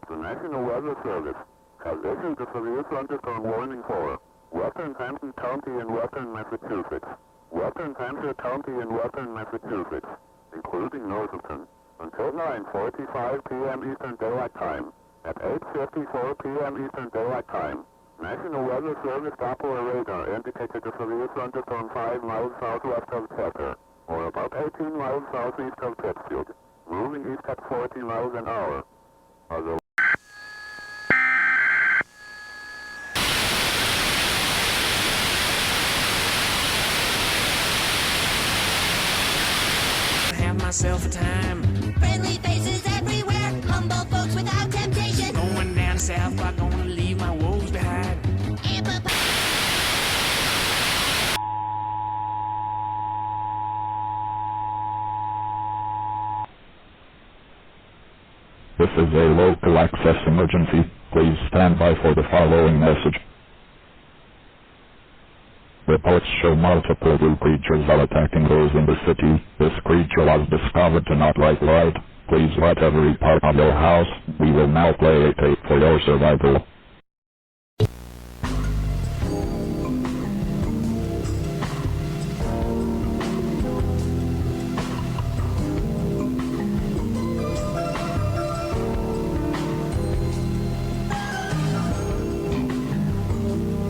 The National Weather Service has issued a severe thunderstorm warning for western Hampton County in western Massachusetts, western Hampshire County in western Massachusetts, including Northampton, until 9:45 p.m. Eastern Daylight Time. At 8:54 p.m. Eastern Daylight Time, National Weather Service Doppler radar indicated a severe thunderstorm 5 miles southwest of Chester, or about 18 miles southeast of Pittsfield, moving east at 40 miles an hour. Although have myself a time. Friendly faces everywhere, humble folks without temptation. Going down south, I'm gonna leave my woes behind. This is a local access emergency. Please stand by for the following message. Reports show multiple blue creatures are attacking those in the city. This creature was discovered to not like light. Please light every part of your house. We will now play a tape for your survival.